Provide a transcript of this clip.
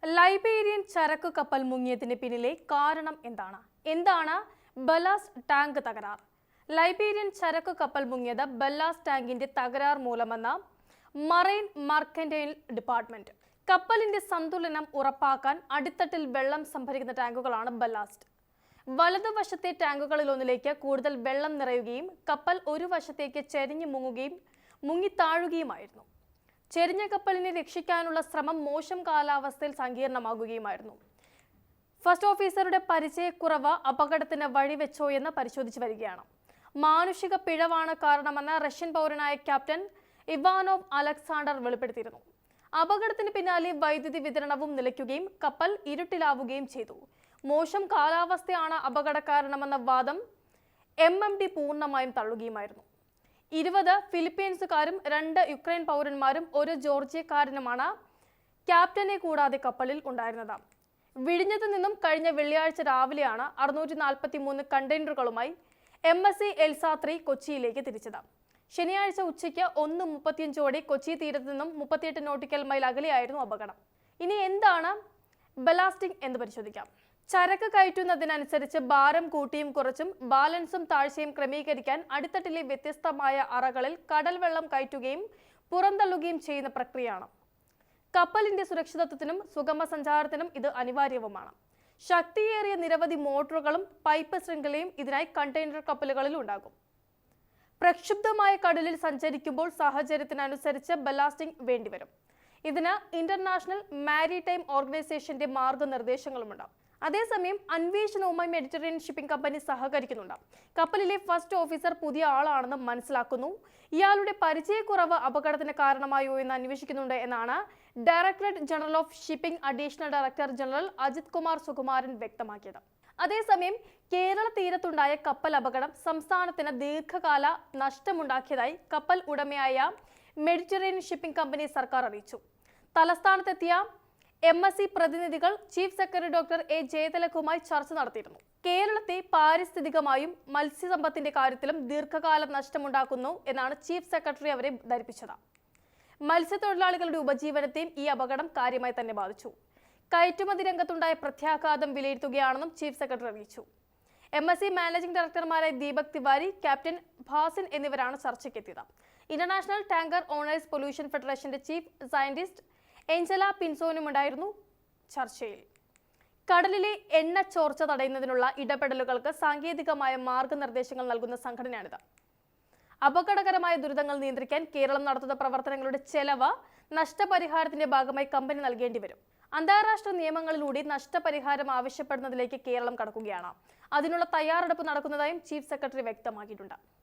Liberian ചരക്കു കപ്പൽ മുങ്ങിയതിന് പിന്നിലെ കാരണം എന്താണ് ബല്ലാസ്റ്റ് ടാങ്ക് തകരാർ? ലൈബീരിയൻ ചരക്കു കപ്പൽ മുങ്ങിയത് ബല്ലാസ്റ്റ് ടാങ്കിന്റെ തകരാർ മൂലമെന്ന മറൈൻ മർക്കന്റൈൽ ഡിപ്പാർട്ട്മെന്റ്. കപ്പലിന്റെ സന്തുലനം ഉറപ്പാക്കാൻ അടിത്തട്ടിൽ വെള്ളം സംഭരിക്കുന്ന ടാങ്കുകളാണ് ബല്ലാസ്റ്റ്. വലതുവശത്തെ ടാങ്കുകളിലൊന്നിലേക്ക് കൂടുതൽ വെള്ളം നിറയുകയും കപ്പൽ ഒരു വശത്തേക്ക് ചെരിഞ്ഞു മുങ്ങിത്താഴുകയുമായിരുന്നു. ചെരിഞ്ഞ കപ്പലിനെ രക്ഷിക്കാനുള്ള ശ്രമം മോശം കാലാവസ്ഥയിൽ സങ്കീർണമാകുകയുമായിരുന്നു. ഫസ്റ്റ് ഓഫീസറുടെ പരിചയക്കുറവ് അപകടത്തിന് വഴിവെച്ചോ എന്ന് പരിശോധിച്ചു വരികയാണ്. മാനുഷിക പിഴവാണ് കാരണമെന്ന് റഷ്യൻ പൗരനായ ക്യാപ്റ്റൻ ഇവാനോവ് അലക്സാണ്ടർ വെളിപ്പെടുത്തിയിരുന്നു. അപകടത്തിന് പിന്നാലെ വൈദ്യുതി വിതരണവും നിലയ്ക്കുകയും കപ്പൽ ഇരുട്ടിലാവുകയും ചെയ്തു. മോശം കാലാവസ്ഥയാണ് അപകട കാരണമെന്ന വാദം MMD പൂർണ്ണമായും തള്ളുകയുമായിരുന്നു. 20 ഫിലിപ്പീൻസുകാരും 2 യുക്രൈൻ പൗരന്മാരും 1 ജോർജിയക്കാരനുമാണ് ക്യാപ്റ്റനെ കൂടാതെ കപ്പലിൽ ഉണ്ടായിരുന്നത്. വിഴിഞ്ഞത്തു നിന്നും കഴിഞ്ഞ വെള്ളിയാഴ്ച രാവിലെയാണ് 643 കണ്ടെയ്നറുകളുമായി MSC എൽസാ-3 കൊച്ചിയിലേക്ക് തിരിച്ചത്. ശനിയാഴ്ച ഉച്ചയ്ക്ക് 1:35 കൊച്ചി തീരത്ത് നിന്നും 38 നോട്ടിക്കൽ മൈൽ അകലെയായിരുന്നു അപകടം. ഇനി എന്താണ് ബലാസ്റ്റിംഗ് എന്ന് പരിശോധിക്കാം. ചരക്ക് കയറ്റുന്നതിനനുസരിച്ച് ഭാരം കൂട്ടിയും കുറച്ചും ബാലൻസും താഴ്ചയും ക്രമീകരിക്കാൻ അടിത്തട്ടിലെ വ്യത്യസ്തമായ അറകളിൽ കടൽ വെള്ളം കയറ്റുകയും പുറന്തള്ളുകയും ചെയ്യുന്ന പ്രക്രിയയാണ്. കപ്പലിന്റെ സുരക്ഷിതത്വത്തിനും സുഗമ സഞ്ചാരത്തിനും ഇത് അനിവാര്യവുമാണ്. ശക്തിയേറിയ നിരവധി മോട്ടോറുകളും പൈപ്പ് ശൃംഖലയും ഇതിനായി കണ്ടെയ്നർ കപ്പലുകളിൽ ഉണ്ടാകും. പ്രക്ഷുബ്ധമായ കടലിൽ സഞ്ചരിക്കുമ്പോൾ സാഹചര്യത്തിനനുസരിച്ച് ബലാസ്റ്റിംഗ് വേണ്ടിവരും. ഇതിന് ഇന്റർനാഷണൽ മാരിടൈം ഓർഗനൈസേഷന്റെ മാർഗനിർദ്ദേശങ്ങളുമുണ്ട്. അതേസമയം അന്വേഷണവുമായി മെഡിറ്ററേനിയൻ ഷിപ്പിംഗ് കമ്പനി സഹകരിക്കുന്നുണ്ട്. കപ്പലിലെ ഫസ്റ്റ് ഓഫീസർ പുതിയ ആളാണെന്ന് മനസ്സിലാക്കുന്നു. ഇയാളുടെ പരിചയക്കുറവ് അപകടത്തിന് കാരണമായോ എന്ന് അന്വേഷിക്കുന്നുണ്ട് എന്നാണ് directorate general of shipping additional director general Ajith Kumar Sukumaran വ്യക്തമാക്കിയത്. അതേസമയം കേരള തീരത്തുണ്ടായ കപ്പൽ അപകടം സംസ്ഥാനത്തിന് ദീർഘകാല നഷ്ടമുണ്ടാക്കിയതായി കപ്പൽ ഉടമയായ മെഡിറ്ററേനിയൻ ഷിപ്പിംഗ് കമ്പനി സർക്കാർ അറിയിച്ചു. തലസ്ഥാനത്തെത്തിയ MSC പ്രതിനിധികൾ ചീഫ് സെക്രട്ടറി ഡോക്ടർ A. ജയതിലകുമായി ചർച്ച നടത്തിയിരുന്നു. കേരളത്തെ പാരിസ്ഥിതികമായും മത്സ്യസമ്പത്തിന്റെ കാര്യത്തിലും ദീർഘകാലം നഷ്ടമുണ്ടാക്കുന്നു എന്നാണ് ചീഫ് സെക്രട്ടറി അവരെ ധരിപ്പിച്ചത്. മത്സ്യത്തൊഴിലാളികളുടെ ഉപജീവനത്തെയും ഈ അപകടം കാര്യമായി തന്നെ ബാധിച്ചു. കയറ്റുമതി രംഗത്തുണ്ടായ പ്രത്യാഘാതം വിലയിരുത്തുകയാണെന്നും ചീഫ് സെക്രട്ടറി അറിയിച്ചു. MSC മാനേജിംഗ് ഡയറക്ടർമാരായ ദീപക് തിവാരി, ക്യാപ്റ്റൻ ഭാസിൻ എന്നിവരാണ് ചർച്ചയ്ക്കെത്തിയത്. ഇന്റർനാഷണൽ ടാങ്കർ ഓണേഴ്സ് പൊല്യൂഷൻ ഫെഡറേഷന്റെ ചീഫ് സയന്റിസ്റ്റ് ഏഞ്ചല പിൻസോനുമുണ്ടായിരുന്നു ചർച്ചയിൽ. കടലിലെ എണ്ണ ചോർച്ച തടയുന്നതിനുള്ള ഇടപെടലുകൾക്ക് സാങ്കേതികമായ മാർഗനിർദ്ദേശങ്ങൾ നൽകുന്ന സംഘടനയാണിത്. അപകടകരമായ ദുരിതങ്ങൾ നിയന്ത്രിക്കാൻ കേരളം നടത്തുന്ന പ്രവർത്തനങ്ങളുടെ ചെലവ് നഷ്ടപരിഹാരത്തിന്റെ ഭാഗമായി കമ്പനി നൽകേണ്ടി വരും. അന്താരാഷ്ട്ര നിയമങ്ങളിലൂടെ നഷ്ടപരിഹാരം ആവശ്യപ്പെടുന്നതിലേക്ക് കേരളം കടക്കുകയാണ്. അതിനുള്ള തയ്യാറെടുപ്പ് നടക്കുന്നതായും ചീഫ് സെക്രട്ടറി വ്യക്തമാക്കിയിട്ടുണ്ട്.